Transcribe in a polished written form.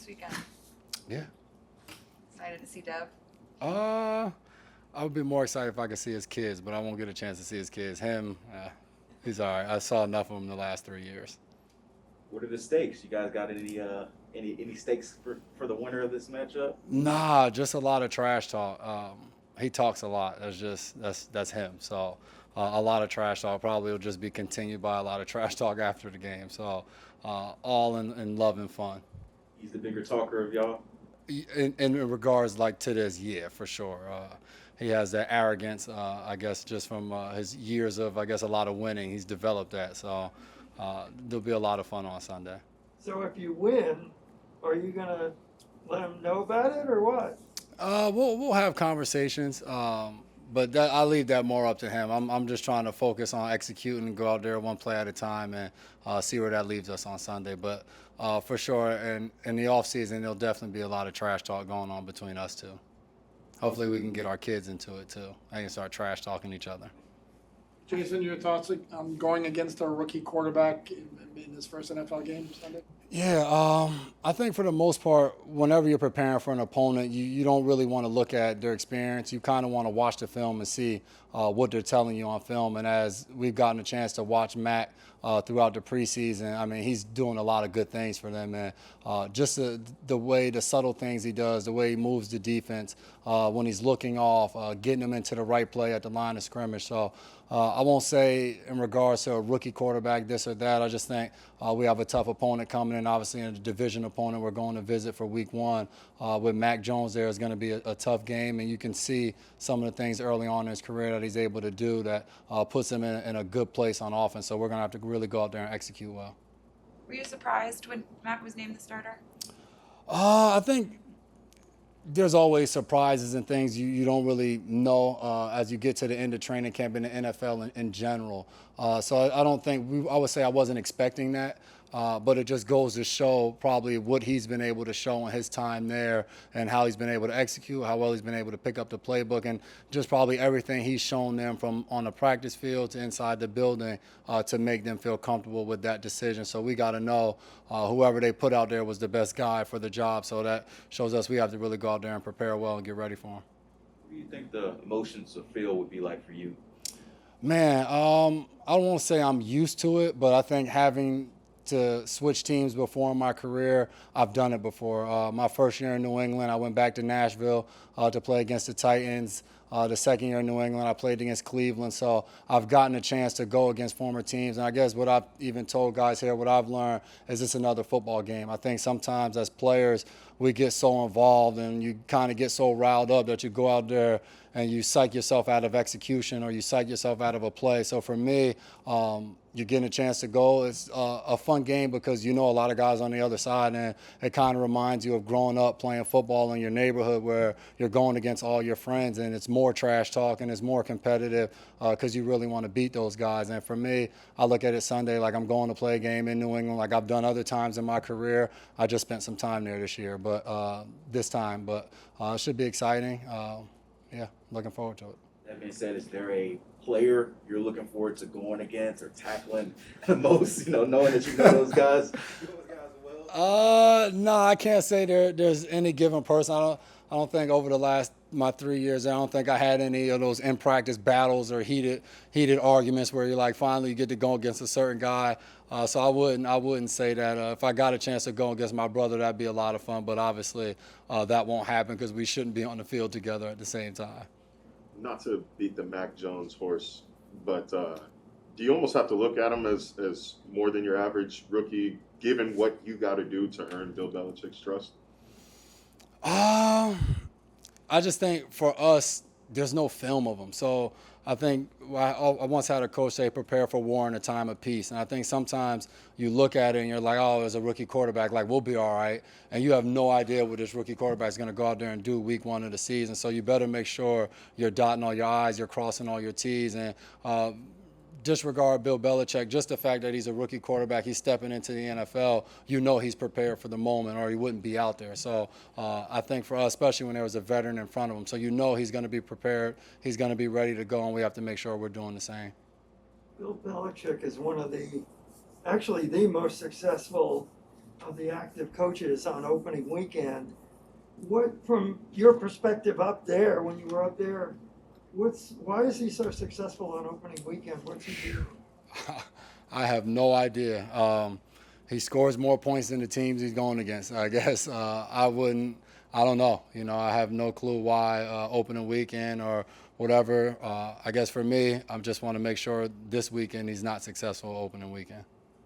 this weekend? Yeah. Excited to see Dev? Uh, I would be more excited if I could see his kids, but I won't get a chance to see his kids. Him, he's all right. I saw enough of him the last 3 years. What are the stakes? You guys got any stakes for the winner of this matchup? Nah, just a lot of trash talk. He talks a lot. That's him. So a lot of trash talk probably will just be continued by a lot of trash talk after the game. So all in love and fun. He's the bigger talker of y'all. In regards like to this, yeah, for sure. He has that arrogance, I guess, just from his years of, I guess, a lot of winning. He's developed that. So there'll be a lot of fun on Sunday. So if you win, are you gonna let them know about it or what? We'll have conversations, but I leave that more up to him. I'm just trying to focus on executing and go out there one play at a time and see where that leaves us on Sunday. But for sure, in the off season, there'll definitely be a lot of trash talk going on between us two. Hopefully, we can get our kids into it too. They can start trash talking each other. Jason, your thoughts going against a rookie quarterback in his first NFL game Sunday? Yeah, I think for the most part, whenever you're preparing for an opponent, you don't really want to look at their experience. You kind of want to watch the film and see what they're telling you on film. And as we've gotten a chance to watch Mac throughout the preseason, I mean, he's doing a lot of good things for them. And just the way, the subtle things he does, the way he moves the defense, when he's looking off, getting them into the right play at the line of scrimmage. So I won't say in regards to a rookie quarterback this or that. I just think we have a tough opponent coming in, obviously, in a division opponent we're going to visit for week one. With Mac Jones there is going to be a tough game, and you can see some of the things early on in his career that he's able to do that puts him in a good place on offense. So we're going to have to really go out there and execute well. Were you surprised when Mac was named the starter? I think there's always surprises and things you don't really know as you get to the end of training camp in the NFL in general. So I don't think I would say I wasn't expecting that. But it just goes to show probably what he's been able to show in his time there and how he's been able to execute, how well he's been able to pick up the playbook, and just probably everything he's shown them from on the practice field to inside the building to make them feel comfortable with that decision. So we got to know whoever they put out there was the best guy for the job. So that shows us we have to really go out there and prepare well and get ready for him. What do you think the emotions of Phil would be like for you? Man, I don't want to say I'm used to it, but I think having to switch teams before in my career, I've done it before. My first year in New England, I went back to Nashville to play against the Titans. The second year in New England, I played against Cleveland. So I've gotten a chance to go against former teams. And I guess what I've even told guys here, what I've learned is it's another football game. I think sometimes as players, we get so involved and you kind of get so riled up that you go out there and you psych yourself out of execution or you psych yourself out of a play. So for me, you're getting a chance to go. It's a fun game because you know a lot of guys on the other side, and it kind of reminds you of growing up playing football in your neighborhood where you're going against all your friends, and it's more trash talk and it's more competitive because you really want to beat those guys. And for me, I look at it Sunday like I'm going to play a game in New England like I've done other times in my career. I just spent some time there this year, but it should be exciting. Yeah, looking forward to it. That being said, is there a player you're looking forward to going against or tackling the most, knowing that you know those guys? No, I can't say there's any given person. I don't think over my 3 years, I don't think I had any of those in practice battles or heated arguments where you're like finally you get to go against a certain guy. So I wouldn't say that. If I got a chance to go against my brother, that'd be a lot of fun. But obviously that won't happen because we shouldn't be on the field together at the same time. Not to beat the Mac Jones horse, but do you almost have to look at him as more than your average rookie, given what you got to do to earn Bill Belichick's trust? I just think for us, there's no film of him. So I think I once had a coach say, prepare for war in a time of peace. And I think sometimes you look at it and you're like, oh, as a rookie quarterback, like we'll be all right. And you have no idea what this rookie quarterback is going to go out there and do week one of the season. So you better make sure you're dotting all your I's, you're crossing all your T's. And disregard Bill Belichick, just the fact that he's a rookie quarterback, he's stepping into the NFL, you know he's prepared for the moment or he wouldn't be out there. So I think for us, especially when there was a veteran in front of him, so you know he's going to be prepared, he's going to be ready to go, and we have to make sure we're doing the same. Bill Belichick is one of the most successful of the active coaches on opening weekend. What, from your perspective up there, when you were up there, why is he so successful on opening weekend? What's he do? I have no idea. He scores more points than the teams he's going against. I guess I don't know. You know, I have no clue why opening weekend or whatever. I guess for me, I just want to make sure this weekend he's not successful opening weekend.